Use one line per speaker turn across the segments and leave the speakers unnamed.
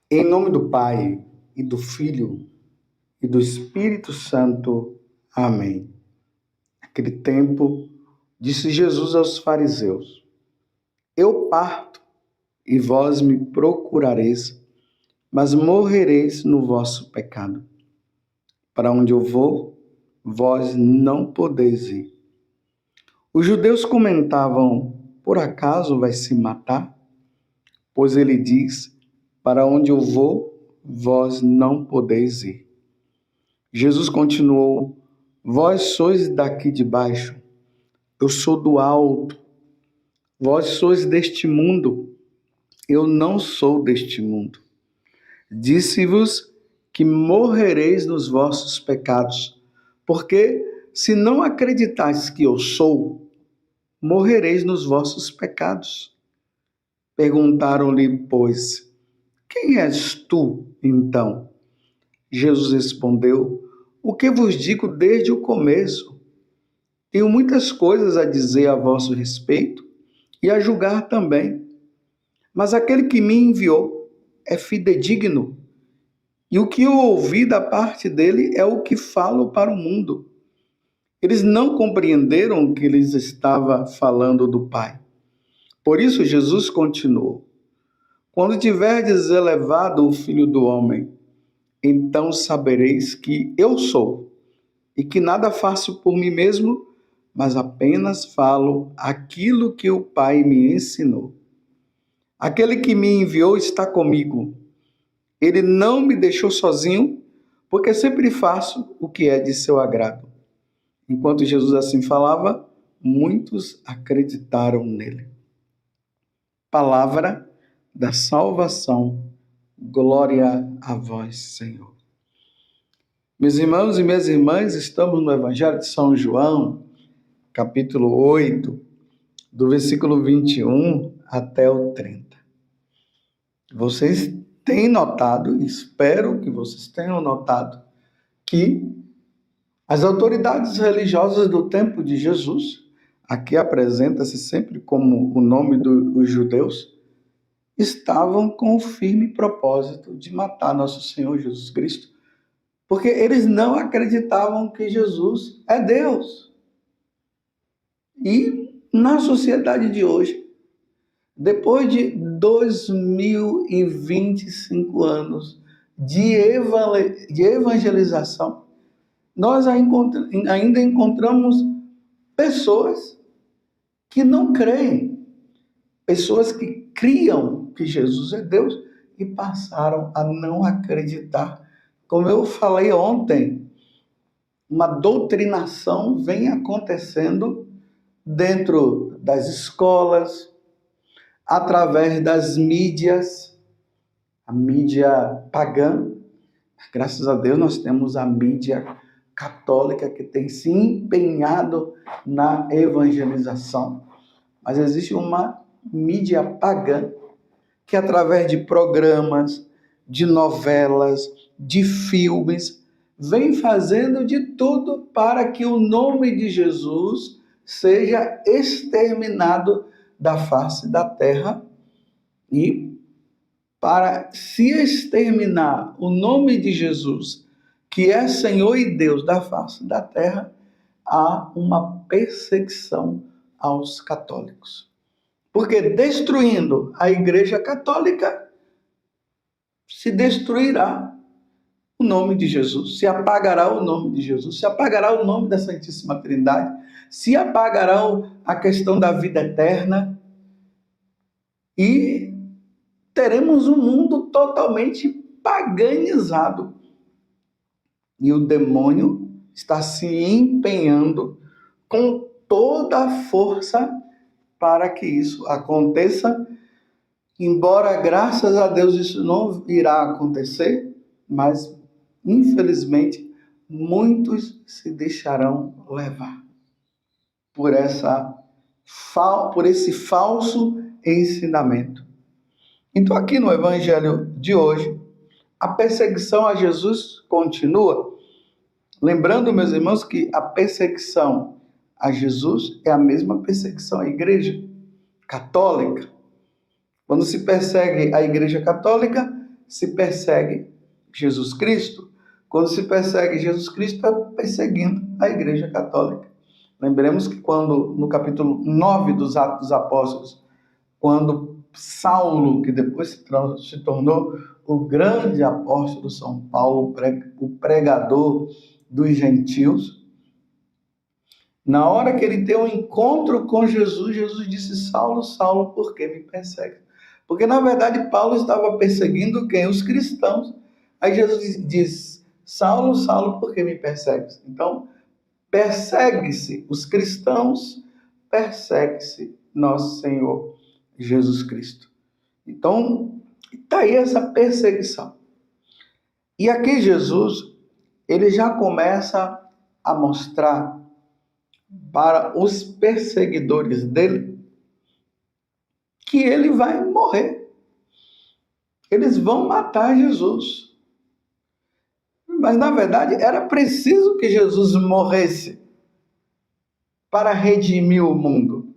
Em nome do Pai, e do Filho, e do Espírito Santo. Amém. Naquele tempo, disse Jesus aos fariseus: Eu parto, e vós me procurareis, mas morrereis no vosso pecado. Para onde eu vou, vós não podeis ir. Os judeus comentavam: Por acaso vai se matar? Pois ele diz: Para onde eu vou, vós não podeis ir. Jesus continuou: Vós sois daqui de baixo, eu sou do alto. Vós sois deste mundo, eu não sou deste mundo. Disse-vos que morrereis nos vossos pecados, porque se não acreditais que eu sou, morrereis nos vossos pecados. Perguntaram-lhe, pois, quem és tu, então? Jesus respondeu: O que vos digo desde o começo? Tenho muitas coisas a dizer a vosso respeito e a julgar também. Mas aquele que me enviou é fidedigno, e o que eu ouvi da parte dele é o que falo para o mundo. Eles não compreenderam que lhes estava falando do Pai. Por isso Jesus continuou: Quando tiverdes elevado o Filho do Homem, então sabereis que eu sou, e que nada faço por mim mesmo, mas apenas falo aquilo que o Pai me ensinou. Aquele que me enviou está comigo. Ele não me deixou sozinho, porque sempre faço o que é de seu agrado. Enquanto Jesus assim falava, muitos acreditaram nele. Palavra da salvação. Glória a vós, Senhor. Meus irmãos e minhas irmãs, estamos no Evangelho de São João, capítulo 8, do versículo 21 até o 30. Vocês têm notado, espero que vocês tenham notado, que as autoridades religiosas do tempo de Jesus, aqui apresenta-se sempre como o nome dos judeus, estavam com o firme propósito de matar nosso Senhor Jesus Cristo, porque eles não acreditavam que Jesus é Deus. E na sociedade de hoje, depois de 2025 anos de evangelização, nós ainda encontramos pessoas que não creem, pessoas que criam que Jesus é Deus e passaram a não acreditar. Como eu falei ontem, uma doutrinação vem acontecendo dentro das escolas, através das mídias, a mídia pagã. Graças a Deus nós temos a mídia católica que tem se empenhado na evangelização. Mas existe uma mídia pagã que, através de programas, de novelas, de filmes, vem fazendo de tudo para que o nome de Jesus seja exterminado da face da terra. E para se exterminar o nome de Jesus, que é Senhor e Deus da face da terra, há uma perseguição aos católicos. Porque destruindo a Igreja Católica, se destruirá o nome de Jesus, se apagará o nome de Jesus, se apagará o nome da Santíssima Trindade, se apagará a questão da vida eterna e teremos um mundo totalmente paganizado. E o demônio está se empenhando com toda a força para que isso aconteça, embora, graças a Deus, isso não irá acontecer, mas, infelizmente, muitos se deixarão levar por esse falso ensinamento. Então, aqui no Evangelho de hoje, a perseguição a Jesus continua. Lembrando, meus irmãos, que a perseguição a Jesus é a mesma perseguição à Igreja Católica. Quando se persegue a Igreja Católica, se persegue Jesus Cristo. Quando se persegue Jesus Cristo, está perseguindo a Igreja Católica. Lembremos que quando, no capítulo 9 dos Atos dos Apóstolos, quando Saulo, que depois se tornou o grande apóstolo São Paulo, o pregador dos gentios, na hora que ele tem um encontro com Jesus, Jesus disse: Saulo, Saulo, por que me persegue? Porque, na verdade, Paulo estava perseguindo quem? Os cristãos. Aí Jesus diz: Saulo, Saulo, por que me persegues? Então, persegue-se os cristãos, persegue-se nosso Senhor Jesus Cristo. Então, está aí essa perseguição. E aqui Jesus, ele já começa a mostrar para os perseguidores dele que ele vai morrer. Eles vão matar Jesus. Mas, na verdade, era preciso que Jesus morresse para redimir o mundo.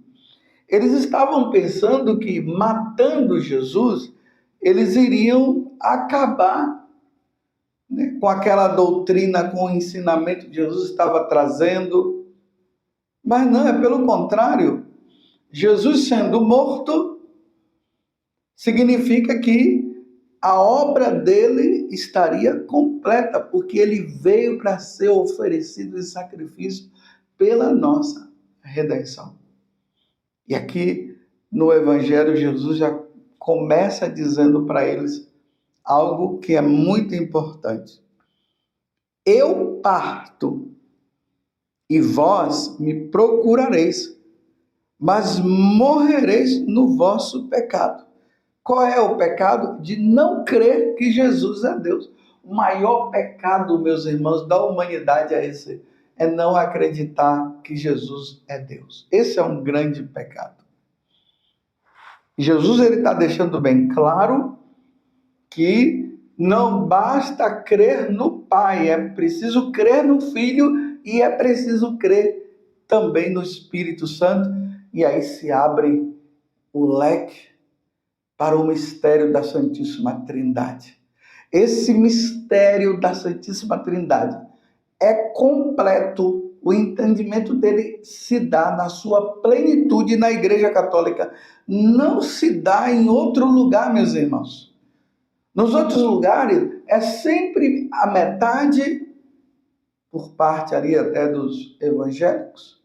Eles estavam pensando que, matando Jesus, eles iriam acabar, né, com aquela doutrina, com o ensinamento que Jesus estava trazendo. Mas não, é pelo contrário. Jesus sendo morto significa que a obra dele estaria completa, porque ele veio para ser oferecido em sacrifício pela nossa redenção. E aqui no Evangelho, Jesus já começa dizendo para eles algo que é muito importante. Eu parto e vós me procurareis, mas morrereis no vosso pecado. Qual é o pecado? De não crer que Jesus é Deus. O maior pecado, meus irmãos, da humanidade é esse. É não acreditar que Jesus é Deus. Esse é um grande pecado. Jesus está deixando bem claro que não basta crer no Pai, é preciso crer no Filho e é preciso crer também no Espírito Santo. E aí se abre o leque para o mistério da Santíssima Trindade. Esse mistério da Santíssima Trindade é completo, o entendimento dele se dá na sua plenitude na Igreja Católica. Não se dá em outro lugar, meus irmãos. Nos outros lugares, é sempre a metade, por parte ali até dos evangélicos,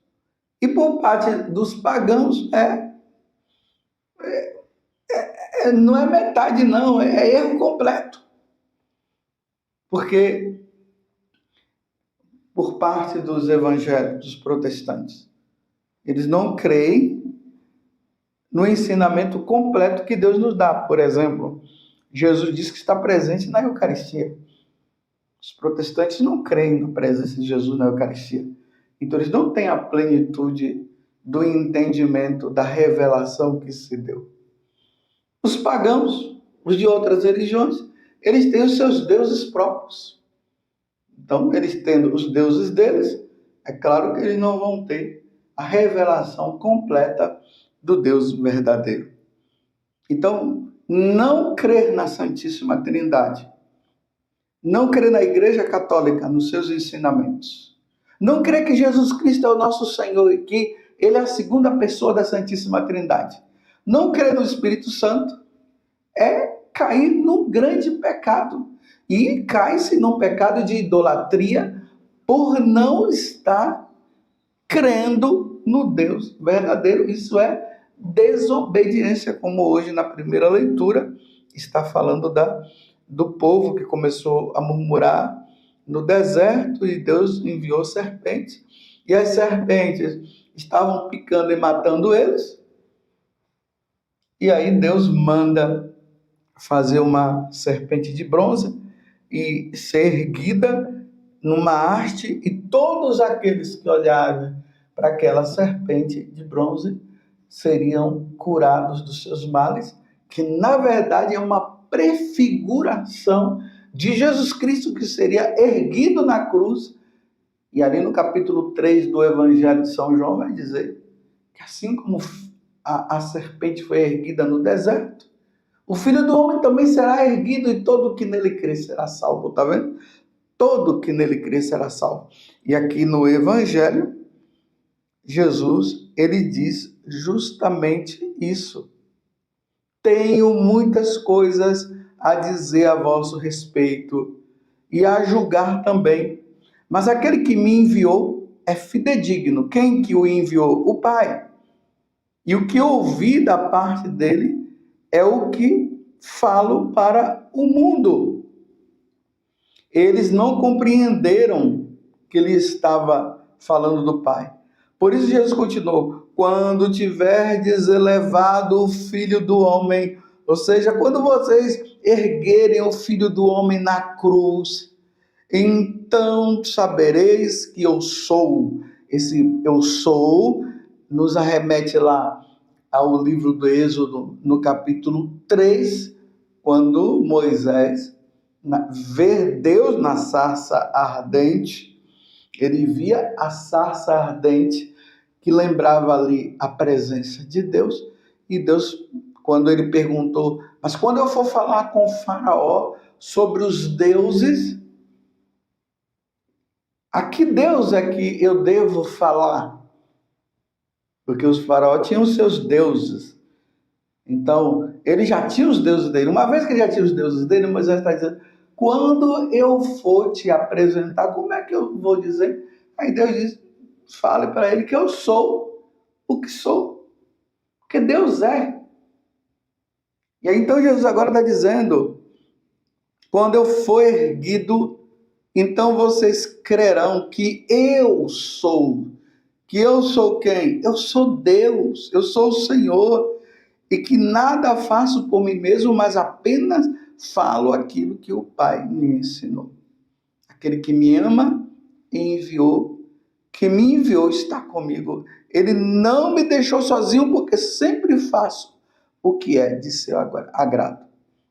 e por parte dos pagãos, não é metade não, é erro completo. Porque por parte dos evangélicos, dos protestantes, eles não creem no ensinamento completo que Deus nos dá. Por exemplo, Jesus diz que está presente na Eucaristia. Os protestantes não creem na presença de Jesus na Eucaristia. Então eles não têm a plenitude do entendimento da revelação que se deu. Os pagãos, os de outras religiões, eles têm os seus deuses próprios. Então, eles tendo os deuses deles, é claro que eles não vão ter a revelação completa do Deus verdadeiro. Então, não crer na Santíssima Trindade, não crer na Igreja Católica, nos seus ensinamentos, não crer que Jesus Cristo é o nosso Senhor e que Ele é a segunda pessoa da Santíssima Trindade, não crer no Espírito Santo, é cair num grande pecado. E cai-se num pecado de idolatria por não estar crendo no Deus verdadeiro. Isso é desobediência, como hoje na primeira leitura está falando do povo que começou a murmurar no deserto e Deus enviou serpentes. E as serpentes estavam picando e matando eles. E aí Deus manda fazer uma serpente de bronze e ser erguida numa haste, e todos aqueles que olharem para aquela serpente de bronze seriam curados dos seus males, que na verdade é uma prefiguração de Jesus Cristo que seria erguido na cruz. E ali no capítulo 3 do Evangelho de São João vai dizer que assim como a serpente foi erguida no deserto, O Filho do Homem também será erguido e todo que nele crer será salvo. Está vendo? Todo que nele crer será salvo. E aqui no Evangelho, Jesus, ele diz justamente isso. Tenho muitas coisas a dizer a vosso respeito e a julgar também. Mas aquele que me enviou é fidedigno. Quem que o enviou? O Pai. E o que eu ouvi da parte dele é o que falo para o mundo. Eles não compreenderam que ele estava falando do Pai. Por isso Jesus continuou: quando tiverdes elevado o Filho do Homem, ou seja, quando vocês erguerem o Filho do Homem na cruz, então sabereis que eu sou. Esse eu sou nos arremete lá ao livro do Êxodo, no capítulo 3, quando Moisés vê Deus na sarça ardente. Ele via a sarça ardente, que lembrava ali a presença de Deus. E Deus, quando ele perguntou, mas quando eu for falar com o faraó sobre os deuses, a que Deus é que eu devo falar? Porque os faraó tinham os seus deuses. Então, ele já tinha os deuses dele. Uma vez que ele já tinha os deuses dele, Moisés está dizendo: quando eu for te apresentar, como é que eu vou dizer? Aí Deus diz: fale para ele que eu sou o que sou. Porque Deus é. E aí então Jesus agora está dizendo: quando eu for erguido, então vocês crerão que eu sou. Que eu sou quem? Eu sou Deus, eu sou o Senhor. E que nada faço por mim mesmo, mas apenas falo aquilo que o Pai me ensinou. Aquele que me ama enviou, que me enviou está comigo. Ele não me deixou sozinho, porque sempre faço o que é de seu agrado.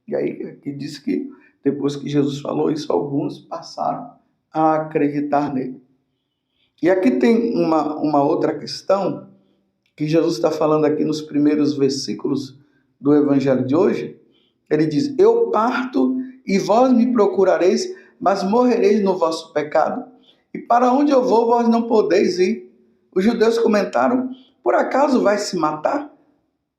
E aí aqui diz que depois que Jesus falou isso, alguns passaram a acreditar nele. E aqui tem uma outra questão que Jesus está falando aqui nos primeiros versículos do Evangelho de hoje. Ele diz: eu parto e vós me procurareis, mas morrereis no vosso pecado. E para onde eu vou, vós não podeis ir. Os judeus comentaram: por acaso vai se matar?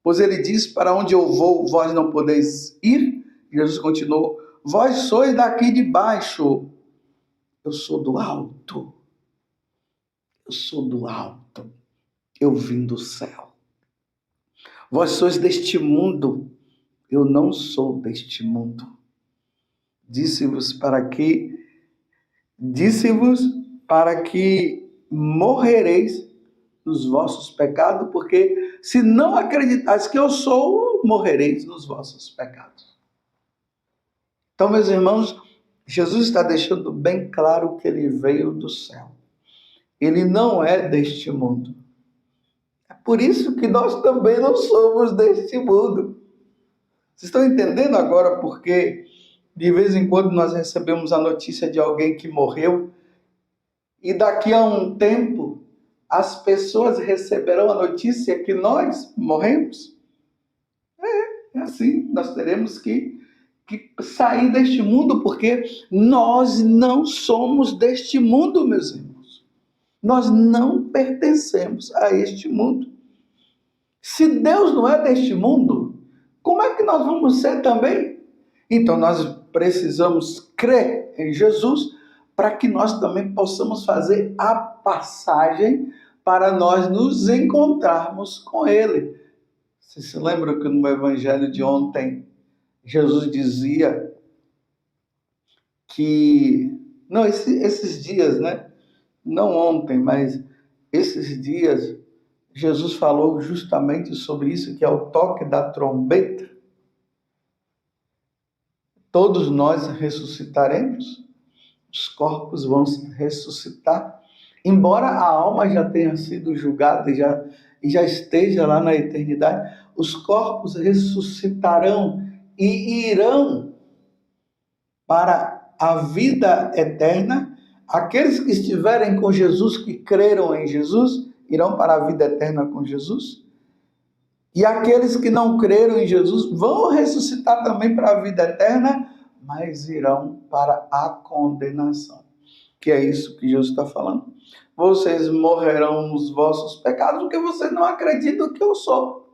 Pois ele diz: para onde eu vou, vós não podeis ir. Jesus continuou: vós sois daqui de baixo, eu sou do alto. Eu sou do alto. Eu vim do céu. Vós sois deste mundo, eu não sou deste mundo. Disse-vos para que morrereis nos vossos pecados, porque se não acreditais que eu sou, morrereis nos vossos pecados. Então, meus irmãos, Jesus está deixando bem claro que ele veio do céu. Ele não é deste mundo. Por isso que nós também não somos deste mundo. Vocês estão entendendo agora porque de vez em quando nós recebemos a notícia de alguém que morreu e daqui a um tempo as pessoas receberão a notícia que nós morremos? É assim, nós teremos que sair deste mundo, porque nós não somos deste mundo, meus irmãos. Nós não pertencemos a este mundo. Se Deus não é deste mundo, como é que nós vamos ser também? Então nós precisamos crer em Jesus para que nós também possamos fazer a passagem para nós nos encontrarmos com Ele. Você se lembra que no Evangelho de ontem, Jesus dizia que... Não, esses dias, né? Não ontem, mas esses dias, Jesus falou justamente sobre isso, que é o toque da trombeta. Todos nós ressuscitaremos, os corpos vão ressuscitar, embora a alma já tenha sido julgada e já esteja lá na eternidade, os corpos ressuscitarão e irão para a vida eterna. Aqueles que estiverem com Jesus, que creram em Jesus, irão para a vida eterna com Jesus. E aqueles que não creram em Jesus vão ressuscitar também para a vida eterna, mas irão para a condenação. Que é isso que Jesus está falando. Vocês morrerão nos vossos pecados, porque vocês não acreditam que eu sou.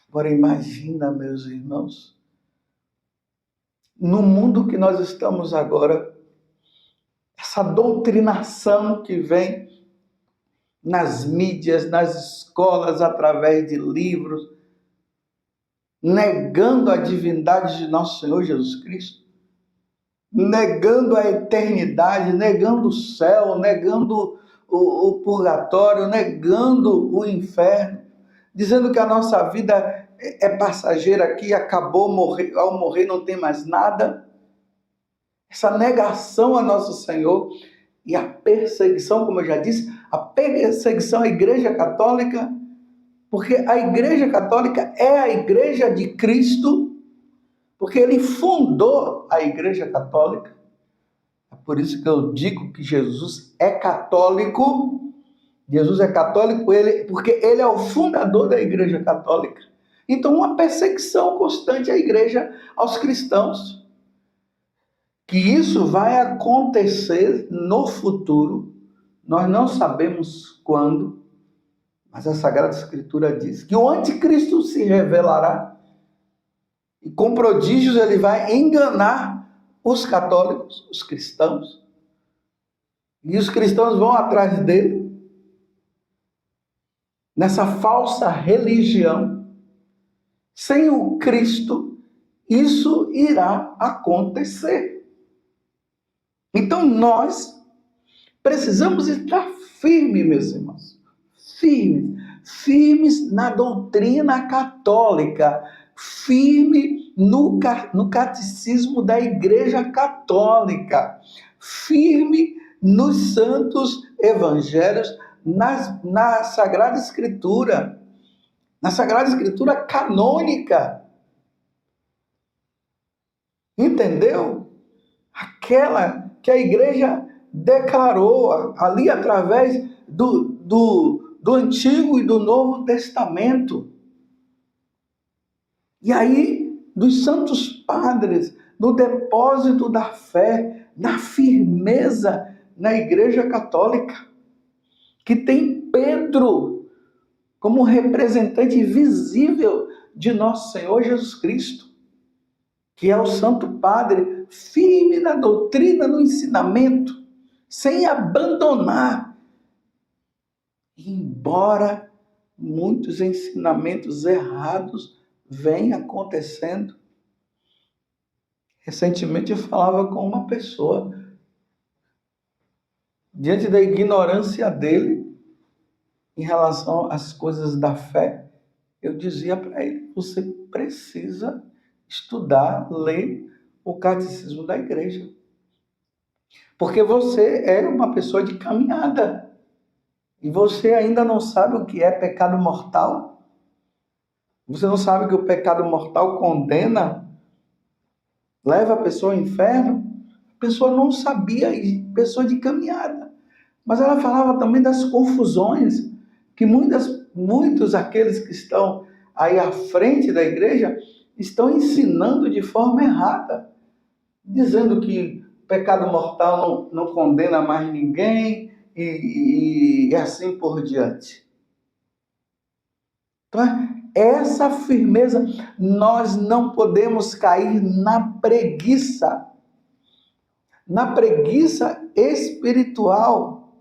Agora imagina, meus irmãos, no mundo que nós estamos agora, essa doutrinação que vem nas mídias, nas escolas, através de livros, negando a divindade de nosso Senhor Jesus Cristo, negando a eternidade, negando o céu, negando o purgatório, negando o inferno, dizendo que a nossa vida é passageira aqui, acabou, ao morrer não tem mais nada. Essa negação a nosso Senhor e a perseguição, como eu já disse, a perseguição à Igreja Católica, porque a Igreja Católica é a Igreja de Cristo, porque ele fundou a Igreja Católica. É por isso que eu digo que Jesus é católico. Jesus é católico porque ele é o fundador da Igreja Católica. Então, uma perseguição constante à Igreja, aos cristãos. Que isso vai acontecer no futuro, nós não sabemos quando, mas a Sagrada Escritura diz que o anticristo se revelará e com prodígios ele vai enganar os católicos, os cristãos, e os cristãos vão atrás dele nessa falsa religião. Sem o Cristo, isso irá acontecer. Então nós precisamos estar firmes, meus irmãos, firmes na doutrina católica, firme no catecismo da Igreja Católica, firme nos santos evangelhos, na Sagrada Escritura canônica. Entendeu? Aquela que a igreja declarou ali através do Antigo e do Novo Testamento. E aí, dos santos padres, no depósito da fé, na firmeza na Igreja Católica, que tem Pedro como representante visível de nosso Senhor Jesus Cristo, que é o Santo Padre, firme na doutrina, no ensinamento, sem abandonar. Embora muitos ensinamentos errados venham acontecendo. Recentemente eu falava com uma pessoa, diante da ignorância dele, em relação às coisas da fé, eu dizia para ele, você precisa estudar, ler o catecismo da igreja. Porque você é uma pessoa de caminhada. E você ainda não sabe o que é pecado mortal? Você não sabe que o pecado mortal condena, leva a pessoa ao inferno? A pessoa não sabia, pessoa de caminhada. Mas ela falava também das confusões que muitos aqueles que estão aí à frente da igreja estão ensinando de forma errada, dizendo que pecado mortal não condena mais ninguém e assim por diante. Então, essa firmeza, nós não podemos cair na preguiça espiritual,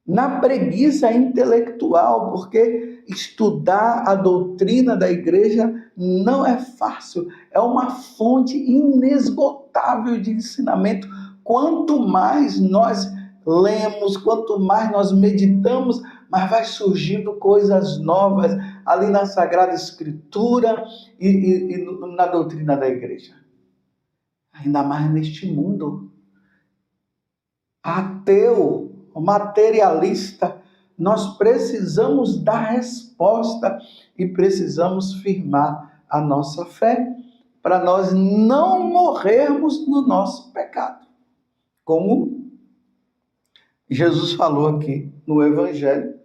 na preguiça intelectual, porque estudar a doutrina da igreja não é fácil, é uma fonte inesgotável de ensinamento. Quanto mais nós lemos, quanto mais nós meditamos, mas vai surgindo coisas novas ali na Sagrada Escritura e na doutrina da igreja. Ainda mais neste mundo ateu, materialista, nós precisamos dar resposta e precisamos firmar a nossa fé para nós não morrermos no nosso pecado. Como Jesus falou aqui no Evangelho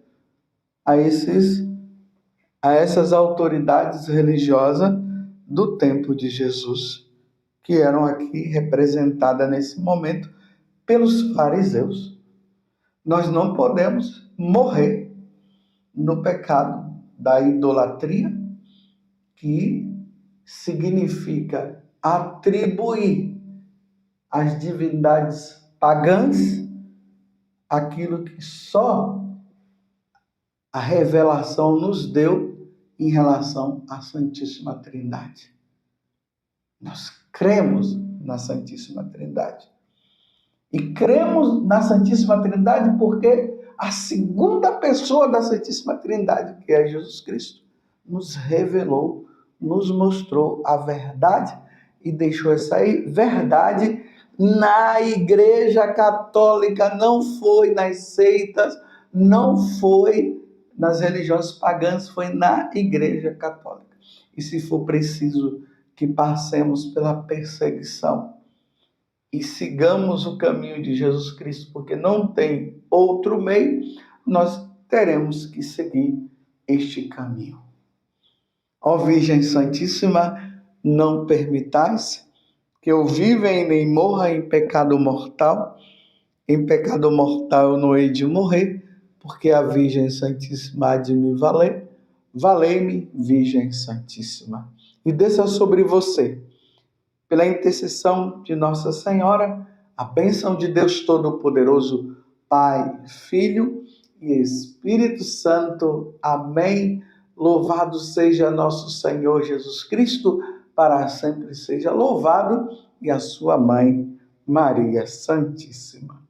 a esses a essas autoridades religiosas do tempo de Jesus, que eram aqui representadas nesse momento pelos fariseus. Nós não podemos morrer no pecado da idolatria, que significa atribuir às divindades pagãs aquilo que só a revelação nos deu em relação à Santíssima Trindade. Nós cremos na Santíssima Trindade. E cremos na Santíssima Trindade porque a segunda pessoa da Santíssima Trindade, que é Jesus Cristo, nos revelou, nos mostrou a verdade e deixou essa verdade na Igreja Católica, não foi nas seitas, não foi nas religiões pagãs, foi na Igreja Católica. E se for preciso que passemos pela perseguição e sigamos o caminho de Jesus Cristo, porque não tem outro meio, nós teremos que seguir este caminho. Ó Virgem Santíssima, não permitais que eu viva e nem morra em pecado mortal. Em pecado mortal eu não hei de morrer, porque a Virgem Santíssima há de me valer. Valei-me, Virgem Santíssima. E desça sobre você, pela intercessão de Nossa Senhora, a bênção de Deus Todo-Poderoso, Pai, Filho e Espírito Santo. Amém. Louvado seja nosso Senhor Jesus Cristo, para sempre seja louvado, e a sua mãe, Maria Santíssima.